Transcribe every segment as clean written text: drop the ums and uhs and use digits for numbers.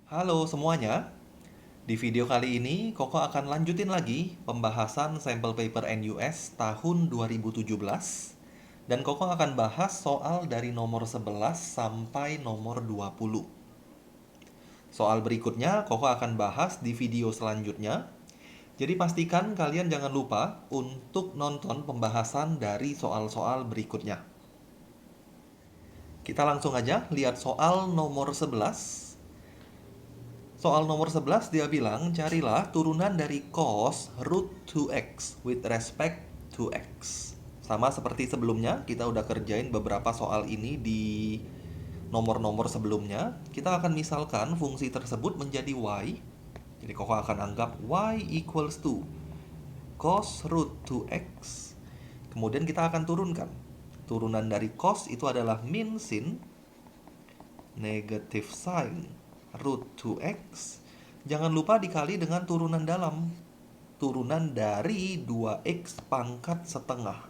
Halo semuanya, di video kali ini Koko akan lanjutin lagi pembahasan sampel paper NUS tahun 2017 dan Koko akan bahas soal dari nomor 11 sampai nomor 20. Soal berikutnya Koko akan bahas di video selanjutnya. Jadi pastikan kalian jangan lupa untuk nonton pembahasan dari soal-soal berikutnya. Kita langsung aja lihat soal nomor 11. Soal nomor 11 dia bilang, carilah turunan dari cos root 2x with respect to x. Sama seperti sebelumnya, kita udah kerjain beberapa soal ini di nomor-nomor sebelumnya. Kita akan misalkan fungsi tersebut menjadi y. Jadi Koko akan anggap y equals to cos root 2x. Kemudian kita akan turunkan. Turunan dari cos itu adalah min sin negative sin root 2x. Jangan lupa dikali dengan turunan dalam. Turunan dari 2x pangkat setengah.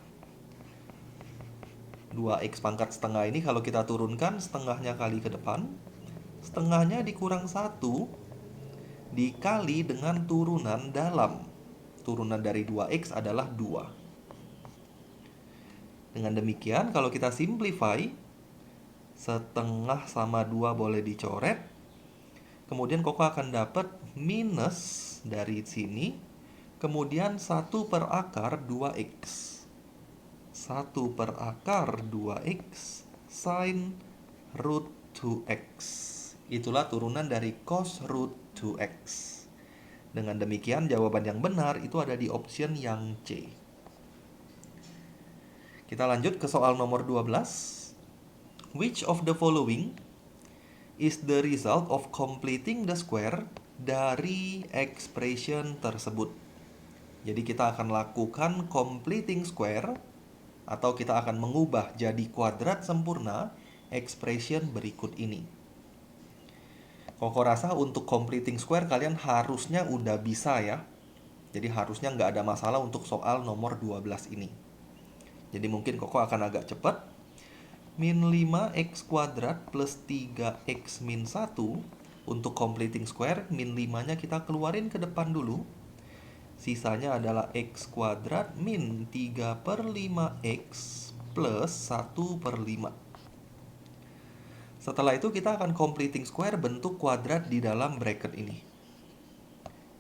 2x pangkat setengah ini kalau kita turunkan setengahnya kali ke depan. Setengahnya dikurang 1 dikali dengan turunan dalam. Turunan dari 2x adalah 2. Dengan demikian kalau kita simplify, setengah sama 2 boleh dicoret. Kemudian Koko akan dapat minus dari sini. Kemudian 1 per akar 2x. 1 per akar 2x sin root 2x. Itulah turunan dari cos root 2x. Dengan demikian jawaban yang benar itu ada di option yang C. Kita lanjut ke soal nomor 12. Which of the following is the result of completing the square dari expression tersebut? Jadi kita akan lakukan completing square atau kita akan mengubah jadi kuadrat sempurna expression berikut ini. Koko rasa untuk completing square kalian harusnya udah bisa ya. Jadi harusnya nggak ada masalah untuk soal nomor 12 ini. Jadi mungkin Koko akan agak cepat. Min 5x kuadrat plus 3x min 1. Untuk completing square, min 5-nya kita keluarin ke depan dulu. Sisanya adalah x kuadrat min 3 per 5x plus 1 per 5. Setelah itu kita akan completing square bentuk kuadrat di dalam bracket ini.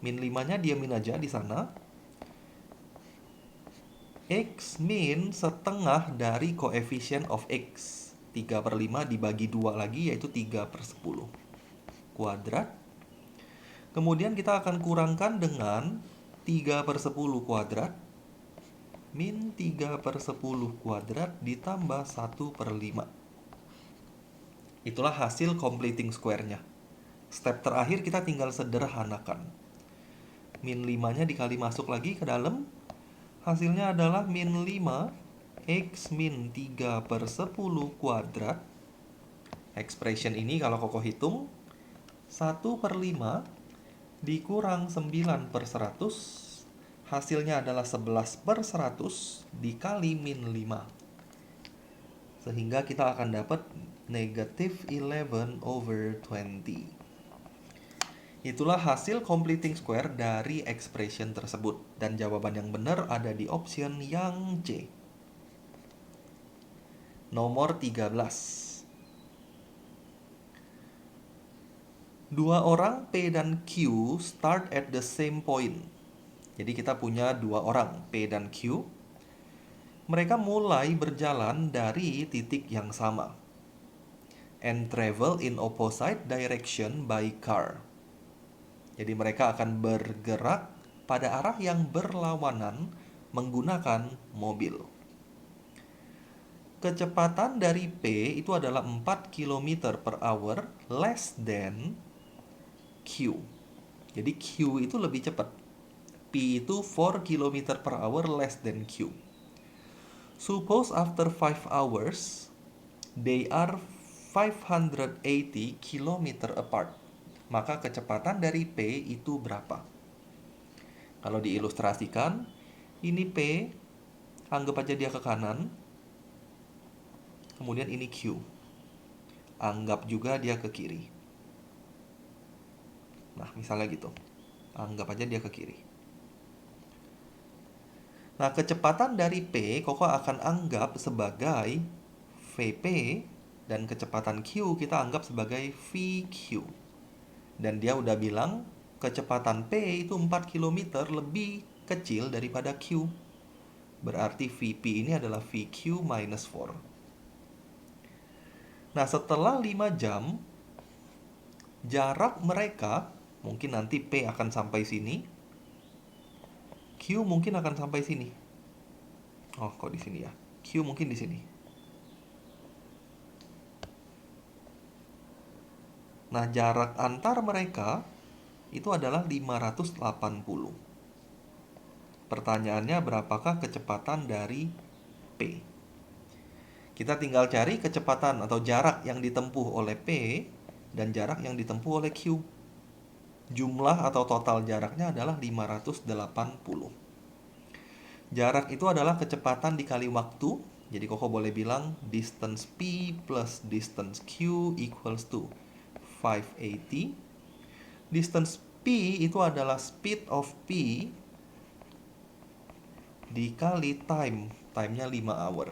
Min 5-nya diamin aja di sana. X min setengah dari coefficient of x. 3 per 5 dibagi 2 lagi yaitu 3 per 10. Kuadrat. Kemudian kita akan kurangkan dengan 3 per 10 kuadrat. Min 3 per 10 kuadrat ditambah 1 per 5. Itulah hasil completing square-nya. Step terakhir kita tinggal sederhanakan. Min 5-nya dikali masuk lagi ke dalam. Hasilnya adalah min 5 x min 3 per 10 kuadrat. Expression ini kalau Koko hitung 1 per 5 dikurang 9 per 100. Hasilnya adalah 11 per 100 dikali min 5. Sehingga kita akan dapat negative 11 over 20. Itulah hasil completing square dari expression tersebut. Dan jawaban yang benar ada di option yang C. Nomor 13. Dua orang P dan Q start at the same point. Jadi kita punya dua orang P dan Q. Mereka mulai berjalan dari titik yang sama. And travel in opposite direction by car. Jadi mereka akan bergerak pada arah yang berlawanan menggunakan mobil. Kecepatan dari P itu adalah 4 km per hour less than Q. Jadi Q itu lebih cepat. P itu 4 km per hour less than Q. Suppose after 5 hours, they are 580 km apart. Maka kecepatan dari P itu berapa? Kalau diilustrasikan, ini P, anggap aja dia ke kanan. Kemudian ini Q. Anggap juga dia ke kiri. Nah, misalnya gitu. Anggap aja dia ke kiri. Nah, kecepatan dari P, Koko akan anggap sebagai VP, dan kecepatan Q kita anggap sebagai VQ. Dan dia udah bilang kecepatan P itu 4 km lebih kecil daripada Q. Berarti VP ini adalah VQ minus 4. Nah, setelah 5 jam, jarak mereka, mungkin nanti P akan sampai sini, Q mungkin akan sampai sini. Oh, kok di sini ya? Q mungkin di sini. Nah, jarak antar mereka itu adalah 580. Pertanyaannya, berapakah kecepatan dari P? Kita tinggal cari kecepatan atau jarak yang ditempuh oleh P dan jarak yang ditempuh oleh Q. Jumlah atau total jaraknya adalah 580. Jarak itu adalah kecepatan dikali waktu. Jadi Koko boleh bilang distance P plus distance Q equals to 580. Distance P itu adalah speed of P dikali time. Time-nya 5 hour.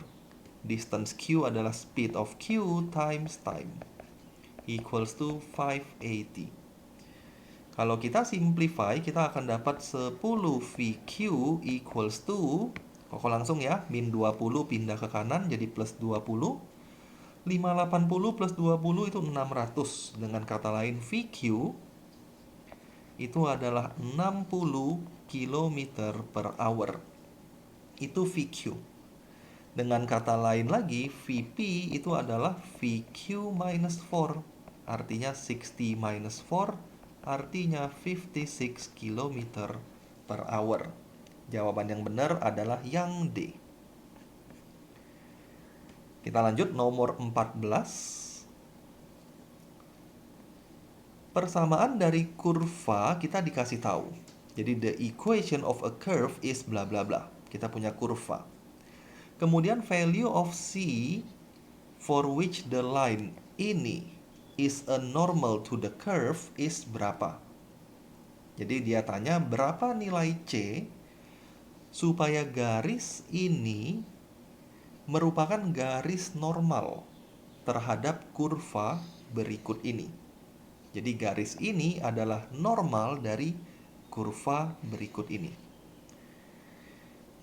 Distance Q adalah speed of Q times time. Equals to 580. Kalau kita simplify, kita akan dapat 10 VQ equals to, Koko langsung ya, min 20 pindah ke kanan jadi plus 20. 580 plus 20 itu 600. Dengan kata lain, VQ itu adalah 60 km per hour. Itu VQ. Dengan kata lain lagi, VP itu adalah VQ minus 4. Artinya 60 minus 4, artinya 56 km per hour. Jawaban yang benar adalah yang D. Kita lanjut nomor 14. Persamaan dari kurva kita dikasih tahu. Jadi the equation of a curve is bla bla bla. Kita punya kurva. Kemudian value of C for which the line ini is a normal to the curve is berapa? Jadi dia tanya berapa nilai C supaya garis ini merupakan garis normal terhadap kurva berikut ini. Jadi garis ini adalah normal dari kurva berikut ini.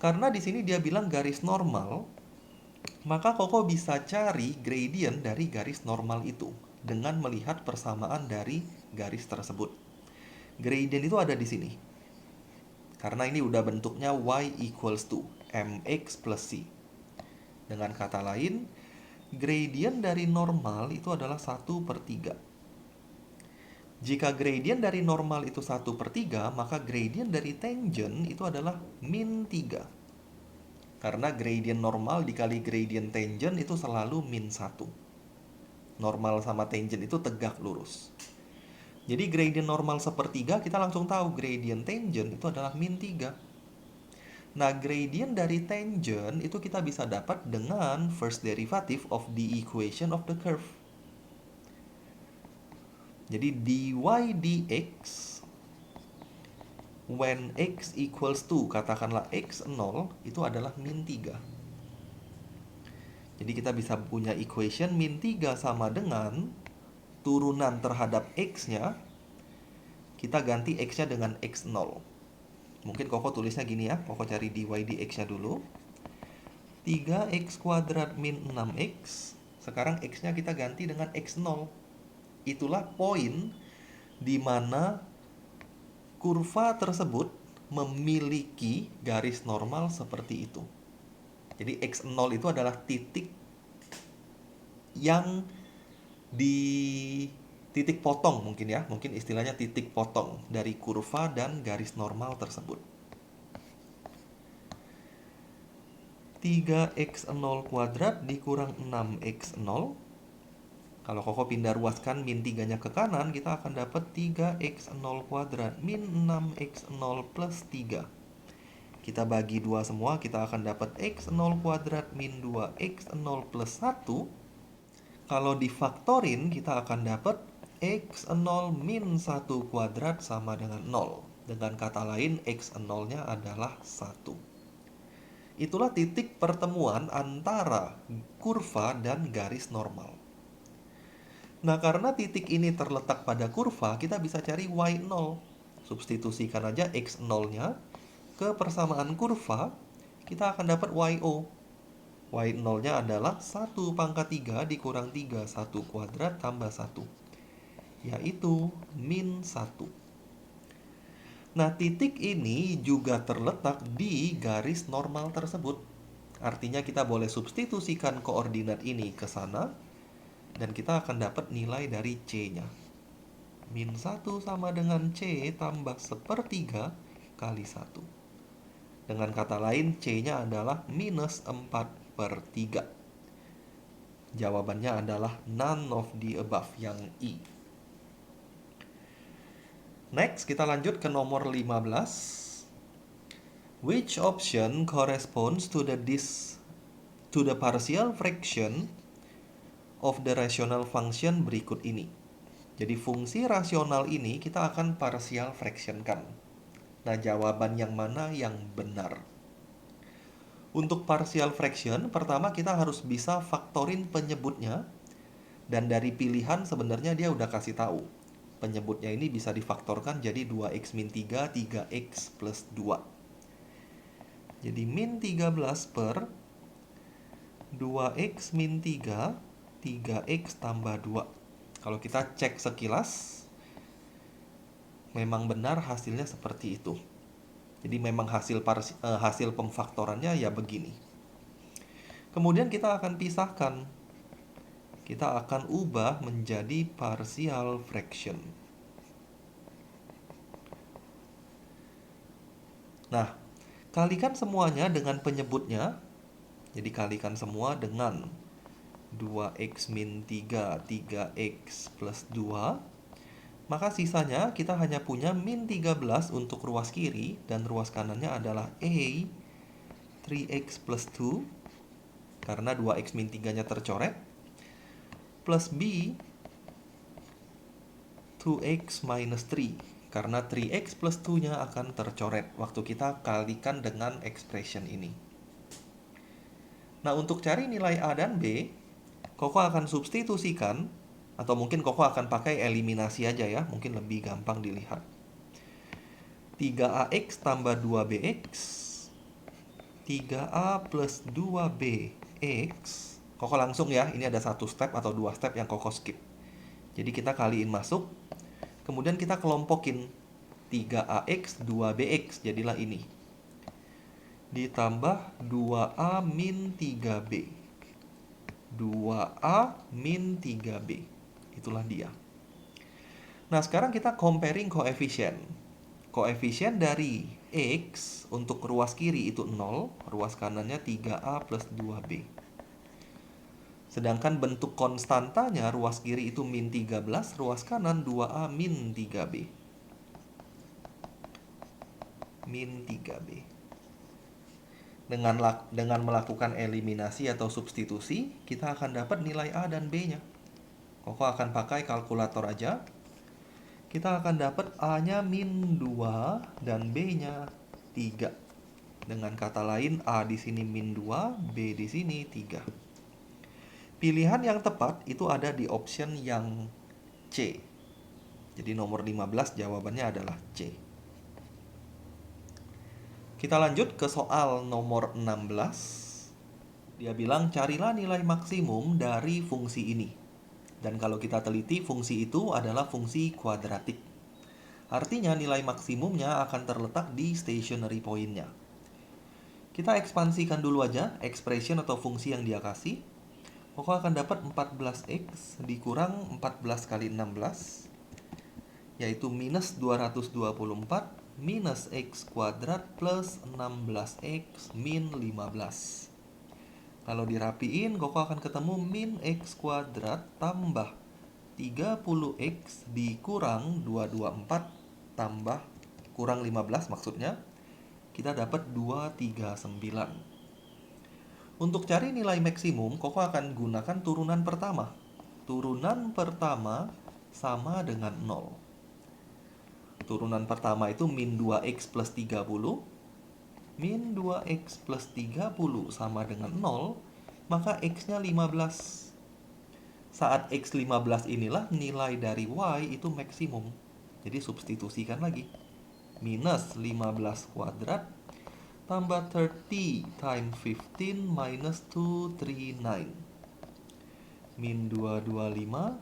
Karena di sini dia bilang garis normal, maka Koko bisa cari gradient dari garis normal itu dengan melihat persamaan dari garis tersebut. Gradient itu ada di sini. Karena ini udah bentuknya y equals to mx plus c. Dengan kata lain, gradient dari normal itu adalah 1/3. Jika gradient dari normal itu 1/3, maka gradient dari tangent itu adalah min 3. Karena gradient normal dikali gradient tangent itu selalu min 1. Normal sama tangent itu tegak lurus. Jadi gradient normal 1/3 kita langsung tahu gradient tangent itu adalah min 3. Nah, gradient dari tangent itu kita bisa dapat dengan first derivative of the equation of the curve. Jadi dy dx when x equals to, katakanlah x0, itu adalah min 3. Jadi kita bisa punya equation min 3 sama dengan turunan terhadap x-nya, kita ganti x-nya dengan x0. Mungkin Koko tulisnya gini ya, Koko cari dy dx-nya dulu. 3x kuadrat min 6x, sekarang x-nya kita ganti dengan x0. Itulah poin di mana kurva tersebut memiliki garis normal seperti itu. Jadi x0 itu adalah titik yang di titik potong mungkin ya, mungkin istilahnya titik potong dari kurva dan garis normal tersebut. 3x0 kuadrat dikurang 6x0. Kalau Koko pindah ruaskan min 3-nya ke kanan, kita akan dapat 3x0 kuadrat min 6x0 plus 3. Kita bagi 2 semua, kita akan dapat x0 kuadrat min 2x0 plus 1. Kalau difaktorin, kita akan dapat X0 min 1 kuadrat sama dengan 0. Dengan kata lain, X0-nya adalah 1. Itulah titik pertemuan antara kurva dan garis normal. Nah, karena titik ini terletak pada kurva, kita bisa cari Y0. Substitusikan aja X0-nya ke persamaan kurva, kita akan dapat YO. Y0-nya adalah 1 pangkat 3 dikurang 3, 1 kuadrat tambah 1. Yaitu min 1. Nah, titik ini juga terletak di garis normal tersebut. Artinya kita boleh substitusikan koordinat ini ke sana, dan kita akan dapat nilai dari C-nya. Min 1 sama dengan C tambah 1/3 kali 1. Dengan kata lain, C-nya adalah minus 4/3. Jawabannya adalah none of the above, yang I. Next, kita lanjut ke nomor 15. Which option corresponds to the partial fraction of the rational function berikut ini? Jadi fungsi rasional ini kita akan partial fractionkan. Nah, jawaban yang mana yang benar? Untuk partial fraction, pertama kita harus bisa faktorin penyebutnya. Dan dari pilihan sebenarnya dia udah kasih tahu. Penyebutnya ini bisa difaktorkan jadi 2x min 3, 3x plus 2. Jadi min 13 per 2x min 3, 3x tambah 2. Kalau kita cek sekilas, memang benar hasilnya seperti itu. Jadi memang hasil pemfaktorannya ya begini. Kemudian kita akan pisahkan. Kita akan ubah menjadi partial fraction. Nah, kalikan semuanya dengan penyebutnya. Jadi kalikan semua dengan 2x min 3, 3x plus 2. Maka sisanya kita hanya punya min 13 untuk ruas kiri, dan ruas kanannya adalah A, 3x plus 2, karena 2x min 3-nya tercoret, plus B, 2x minus 3, karena 3x plus 2-nya akan tercoret waktu kita kalikan dengan expression ini. Nah, untuk cari nilai A dan B, Koko akan substitusikan, atau mungkin Koko akan pakai eliminasi aja ya, mungkin lebih gampang dilihat. 3ax tambah 2bx, 3a plus 2bx. Koko langsung ya, ini ada satu step atau dua step yang Koko skip. Jadi kita kaliin masuk, kemudian kita kelompokin 3ax, 2bx, jadilah ini. Ditambah 2a min 3b. 2a min 3b. Itulah dia. Nah, sekarang kita comparing koefisien. Koefisien dari x untuk ruas kiri itu 0, ruas kanannya 3a plus 2b. Sedangkan bentuk konstantanya ruas kiri itu min 13, ruas kanan 2a min 3b. Min 3b. Dengan melakukan eliminasi atau substitusi, kita akan dapat nilai A dan B-nya. Koko akan pakai kalkulator aja. Kita akan dapat A-nya min 2 dan B-nya 3. Dengan kata lain, A di sini min 2, B di sini 3. Pilihan yang tepat itu ada di option yang C. Jadi nomor 15 jawabannya adalah C. Kita lanjut ke soal nomor 16. Dia bilang carilah nilai maksimum dari fungsi ini. Dan kalau kita teliti, fungsi itu adalah fungsi kuadratik. Artinya nilai maksimumnya akan terletak di stationary point-nya. Kita ekspansikan dulu aja expression atau fungsi yang dia kasih. Koko akan dapat 14x dikurang 14 kali 16, yaitu minus 224 minus x kuadrat plus 16x min 15. Kalau dirapiin, Koko akan ketemu min x kuadrat tambah 30x dikurang 224 tambah kurang 15 maksudnya. Kita dapat 239. Untuk cari nilai maksimum, Koko akan gunakan turunan pertama. Turunan pertama sama dengan 0. Turunan pertama itu min 2x plus 30. Min 2x plus 30 sama dengan 0, maka x-nya 15. Saat x 15 inilah nilai dari y itu maksimum. Jadi substitusikan lagi. Minus 15 kuadrat tambah 30 times 15 minus 239. Min 225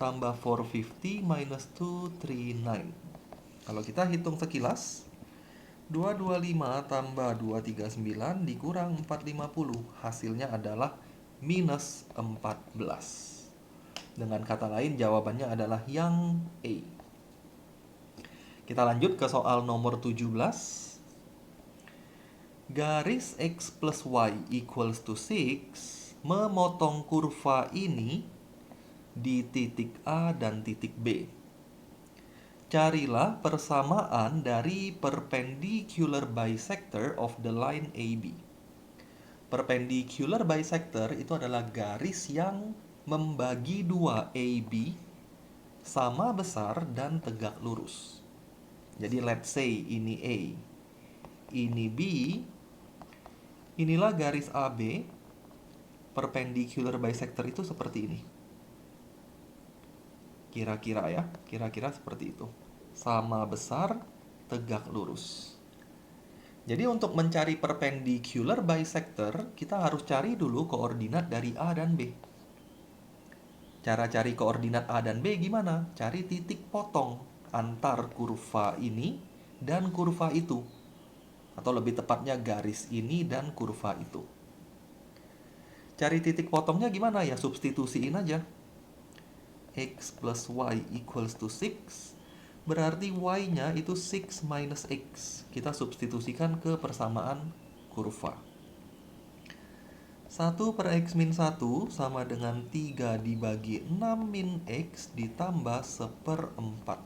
tambah 450 minus 239. Kalau kita hitung sekilas, 225 tambah 239 dikurang 450. Hasilnya adalah minus 14. Dengan kata lain, jawabannya adalah yang A. Kita lanjut ke soal nomor 17. Garis X plus Y equals to 6 memotong kurva ini di titik A dan titik B. Carilah persamaan dari perpendicular bisector of the line AB. Perpendicular bisector itu adalah garis yang membagi dua AB sama besar dan tegak lurus. Jadi let's say ini A, ini B, inilah garis AB. Perpendicular bisector itu seperti ini. Kira-kira seperti itu. Sama besar, tegak lurus. Jadi untuk mencari perpendicular bisector, kita harus cari dulu koordinat dari A dan B. Cara cari koordinat A dan B gimana? Cari titik potong antar kurva ini dan kurva itu. Atau lebih tepatnya garis ini dan kurva itu. Cari titik potongnya gimana? Ya substitusiin aja. X plus Y equals to 6. Berarti Y-nya itu 6 minus X. Kita substitusikan ke persamaan kurva. 1 per X min 1 sama dengan 3 dibagi 6 min X ditambah 1/4.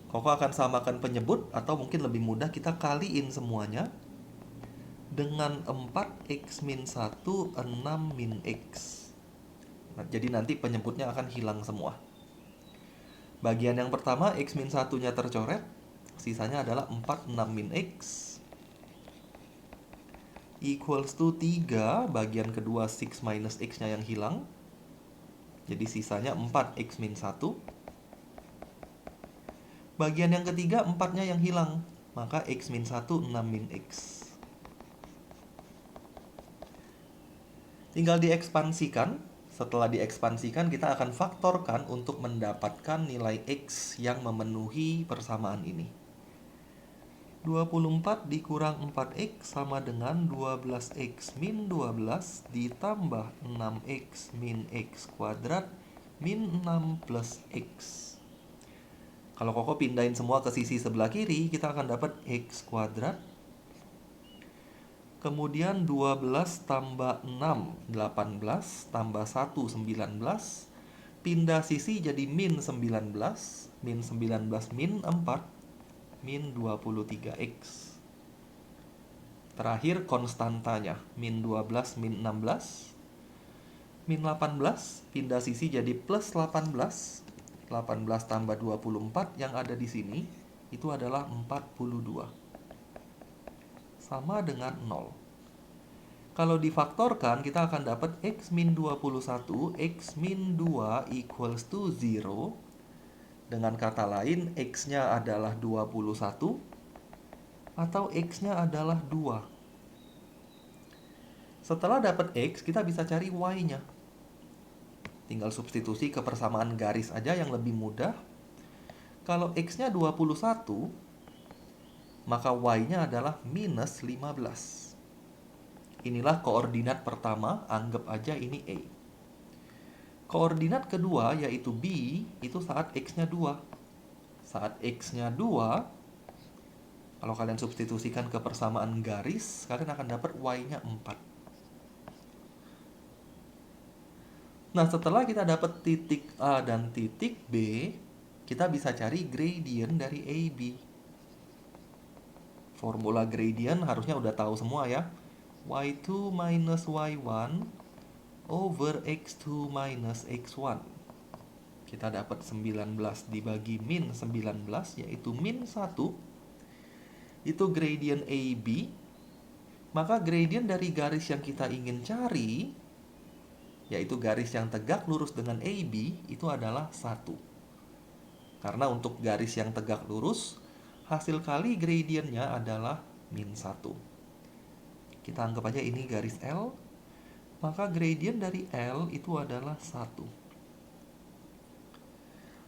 Koko akan samakan penyebut atau mungkin lebih mudah kita kaliin semuanya. Dengan 4x min 1, 6 min x. Nah, jadi nanti penyebutnya akan hilang semua. Bagian yang pertama, x min 1-nya tercoret. Sisanya adalah 4, 6 min x. Equals to 3. Bagian kedua, 6 minus x-nya yang hilang. Jadi sisanya 4x min 1. Bagian yang ketiga, 4-nya yang hilang. Maka x min 1, 6 min x. Tinggal diekspansikan. Setelah diekspansikan, kita akan faktorkan untuk mendapatkan nilai X yang memenuhi persamaan ini. 24 dikurang 4X sama dengan 12X min 12 ditambah 6X min X kuadrat min 6 plus X. Kalau Koko pindahin semua ke sisi sebelah kiri, kita akan dapat X kuadrat. Kemudian 12 tambah 6, 18, tambah 1, 19. Pindah sisi jadi min 19. Min 19 min 4, min 23x. Terakhir konstantanya, min 12, min 16. Min 18, pindah sisi jadi plus 18. 18 tambah 24 yang ada di sini, itu adalah 42. Sama dengan 0. Kalau difaktorkan, kita akan dapat X min 21, X min 2 equals to 0. Dengan kata lain, X-nya adalah 21, atau X-nya adalah 2. Setelah dapat X, kita bisa cari Y-nya. Tinggal substitusi ke persamaan garis aja yang lebih mudah. Kalau X-nya 21, maka Y-nya adalah minus 15. Inilah koordinat pertama, anggap aja ini A. Koordinat kedua yaitu B, itu saat X-nya 2. Saat X-nya 2, kalau kalian substitusikan ke persamaan garis, kalian akan dapat Y-nya 4. Nah, setelah kita dapat titik A dan titik B, kita bisa cari gradient dari AB. Formula gradient harusnya udah tahu semua ya. Y2 minus Y1 over X2 minus X1. Kita dapat 19 dibagi min 19, yaitu min 1. Itu gradient AB. Maka gradient dari garis yang kita ingin cari, yaitu garis yang tegak lurus dengan AB, itu adalah 1. Karena untuk garis yang tegak lurus, hasil kali gradientnya adalah min 1. Kita anggap aja ini garis L, maka gradient dari L itu adalah 1.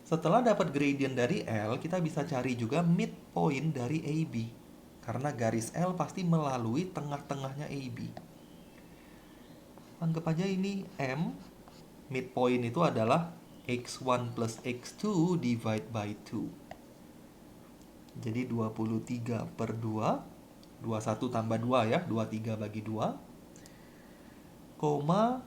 Setelah dapat gradient dari L, kita bisa cari juga midpoint dari AB. Karena garis L pasti melalui tengah-tengahnya AB. Anggap aja ini M. Midpoint itu adalah X1 plus X2 divide by 2. Jadi 23 per 2. 21 tambah 2 ya. 23 bagi 2. Koma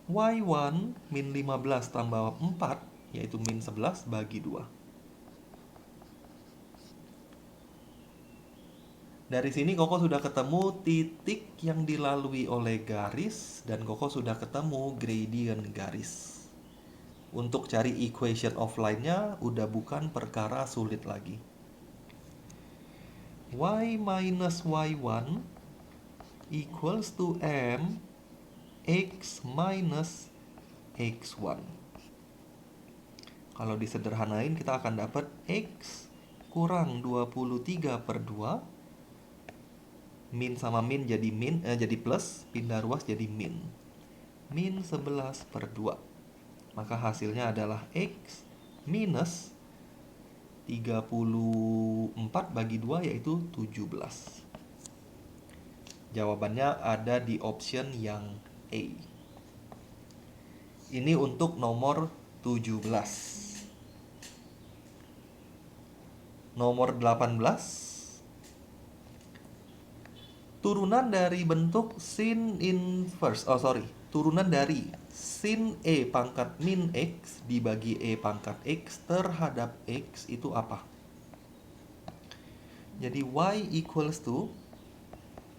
Y1 min 15 tambah 4. Yaitu min 11 bagi 2. Dari sini Koko sudah ketemu titik yang dilalui oleh garis, dan Koko sudah ketemu gradient garis. Untuk cari equation of line-nya udah bukan perkara sulit lagi. Y minus Y1 equals to M X minus X1. Kalau disederhanain kita akan dapat X kurang 23 per 2. Min sama min jadi jadi plus, pindah ruas jadi min. Min 11 per 2. Maka hasilnya adalah X minus 34 bagi 2 yaitu 17. Jawabannya ada di option yang A. Ini untuk nomor 17. Nomor 18. Turunan dari bentuk sin inverse. Turunan dari sin E pangkat min X dibagi E pangkat X terhadap X itu apa? Jadi Y equals to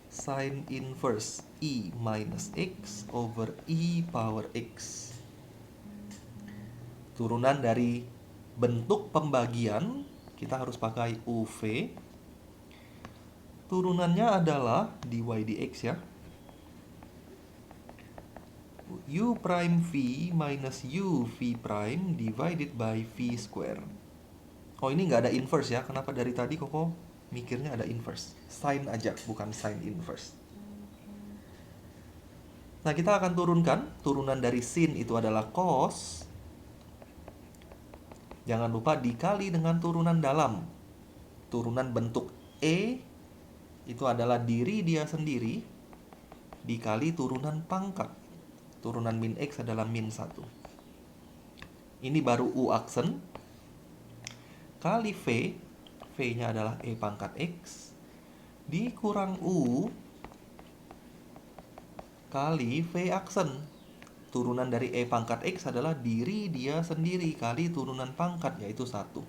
sin inverse E minus X over E power X. Turunan dari bentuk pembagian, kita harus pakai UV. Turunannya adalah dy dx ya. U prime V minus U V prime divided by V square. Oh, ini nggak ada inverse ya. Kenapa dari tadi Koko mikirnya ada inverse? Sin aja, bukan sin inverse. Nah, kita akan turunkan. Turunan dari sin itu adalah cos. Jangan lupa dikali dengan turunan dalam. Turunan bentuk E itu adalah diri dia sendiri dikali turunan pangkat. Turunan min X adalah min 1. Ini baru U aksen. Kali V. V-nya adalah E pangkat X. Dikurang U kali V aksen. Turunan dari E pangkat X adalah diri dia sendiri kali turunan pangkat, yaitu 1.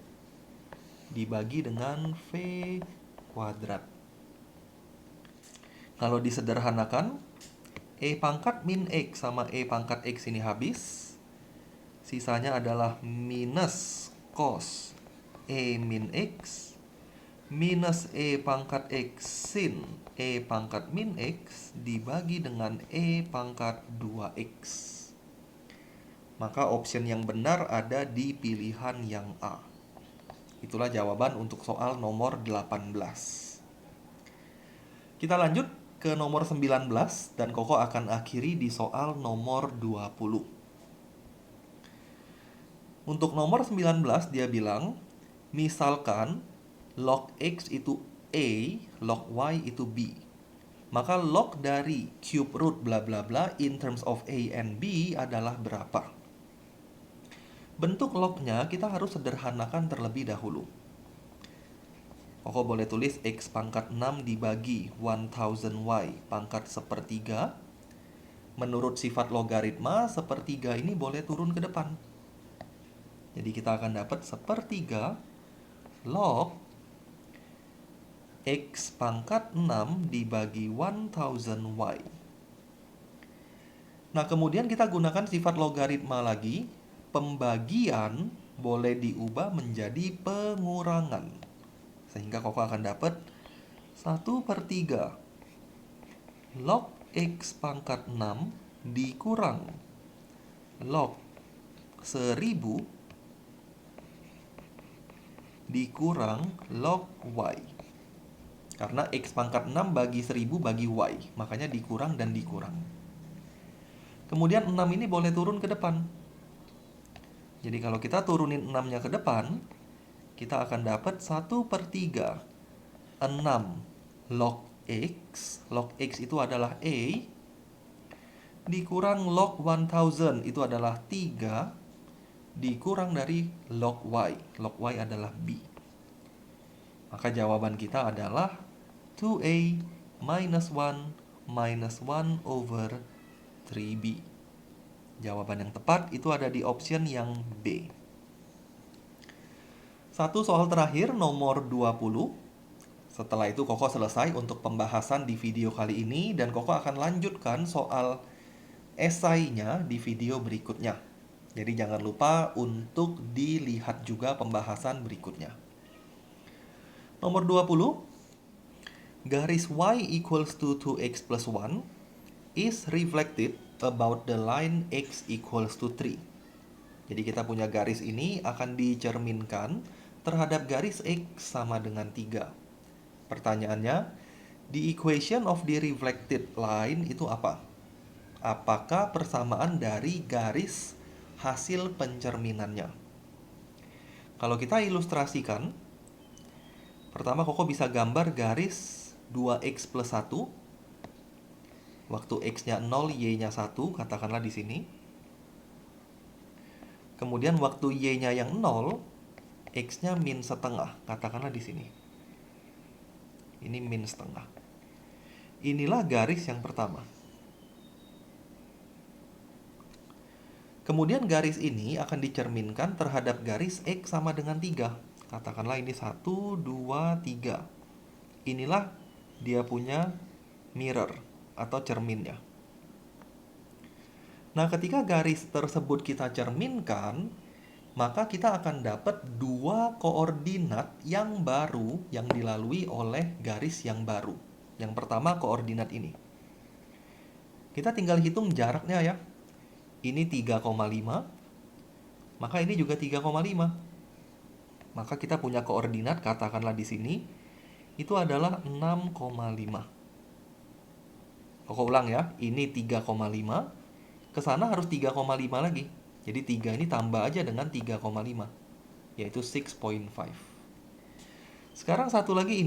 Dibagi dengan V kuadrat. Kalau disederhanakan, E pangkat min X sama E pangkat X ini habis. Sisanya adalah minus cos E min X minus E pangkat X sin E pangkat min X dibagi dengan E pangkat 2X. Maka option yang benar ada di pilihan yang A. Itulah jawaban untuk soal nomor 18. Kita lanjut ke nomor 19 dan Koko akan akhiri di soal nomor 20. Untuk nomor 19 dia bilang, misalkan log X itu A, log Y itu B. Maka log dari cube root bla bla bla in terms of A and B adalah berapa? Bentuk lognya kita harus sederhanakan terlebih dahulu. Koko boleh tulis X pangkat 6 dibagi 1000Y pangkat sepertiga. Menurut sifat logaritma, sepertiga ini boleh turun ke depan. Jadi kita akan dapat sepertiga log X pangkat 6 dibagi 1000Y. Nah, kemudian kita gunakan sifat logaritma lagi. pembagian boleh diubah menjadi pengurangan. Sehingga Koko akan dapat 1/3 log X pangkat 6 dikurang log 1000 dikurang log Y. Karena X pangkat 6 bagi 1000 bagi Y, makanya dikurang dan dikurang. Kemudian 6 ini boleh turun ke depan. Jadi kalau kita turunin 6-nya ke depan, kita akan dapat 1/3 6 log X. Log X itu adalah A. Dikurang log 1000 itu adalah 3. Dikurang dari log Y. Log Y adalah B. Maka jawaban kita adalah 2A minus 1 minus 1 over 3B. Jawaban yang tepat itu ada di option yang B. Satu soal terakhir nomor 20. Setelah itu Koko selesai untuk pembahasan di video kali ini dan Koko akan lanjutkan soal esainya di video berikutnya. Jadi jangan lupa untuk dilihat juga pembahasan berikutnya. Nomor 20. Garis Y equals to 2x plus 1 is reflected about the line x equals to 3. Jadi kita punya garis ini akan dicerminkan terhadap garis x sama dengan 3. Pertanyaannya, the equation of the reflected line itu apa? Apakah persamaan dari garis hasil pencerminannya? Kalau kita ilustrasikan, pertama Koko bisa gambar garis 2x plus 1. Waktu x-nya 0, y-nya 1, katakanlah di sini. Kemudian waktu y-nya yang 0, x-nya min setengah, katakanlah di sini. Ini min setengah. Inilah garis yang pertama. Kemudian garis ini akan dicerminkan terhadap garis x sama dengan 3. Katakanlah ini 1, 2, 3. Inilah dia punya mirror atau cerminnya. Nah, ketika garis tersebut kita cerminkan, maka kita akan dapat dua koordinat yang baru yang dilalui oleh garis yang baru. Yang pertama koordinat ini. Kita tinggal hitung jaraknya ya. Ini 3,5. Maka ini juga 3,5. Maka kita punya koordinat, katakanlah di sini, itu adalah 6,5. Koko ulang ya, ini 3,5. Ke sana harus 3,5 lagi. Jadi 3 ini tambah aja dengan 3,5, yaitu 6.5. Sekarang satu lagi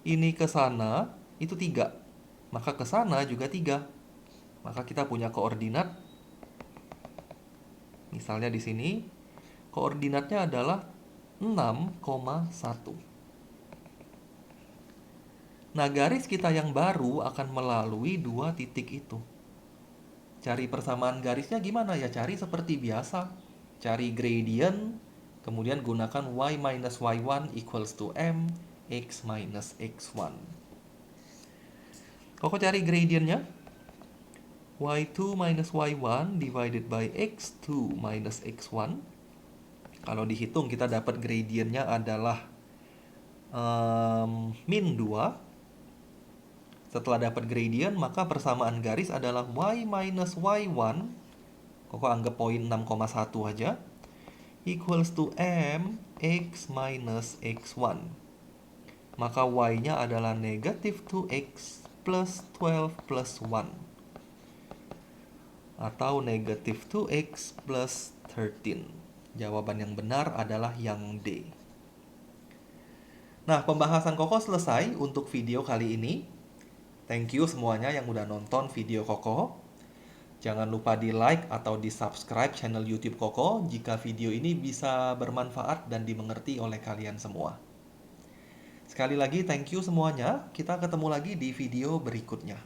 ini ke sana itu 3. Maka ke sana juga 3. Maka kita punya koordinat. Misalnya di sini, koordinatnya adalah 6,1. Nah, garis kita yang baru akan melalui dua titik itu. Cari persamaan garisnya gimana ya? Cari seperti biasa. Cari gradient, kemudian gunakan y minus y1 equals to m, x minus x1. Koko cari gradientnya. y2 minus y1 divided by x2 minus x1. Kalau dihitung kita dapat gradientnya adalah min 2. Setelah dapat gradient, maka persamaan garis adalah y minus y1. Koko anggap poin 6,1 aja. Equals to m x minus x1. Maka y-nya adalah negative 2x plus 12 plus 1. Atau negative 2x plus 13. Jawaban yang benar adalah yang D. Nah, pembahasan Koko selesai untuk video kali ini. Thank you semuanya yang udah nonton video Koko. Jangan lupa di like atau di subscribe channel YouTube Koko jika video ini bisa bermanfaat dan dimengerti oleh kalian semua. Sekali lagi thank you semuanya. Kita ketemu lagi di video berikutnya.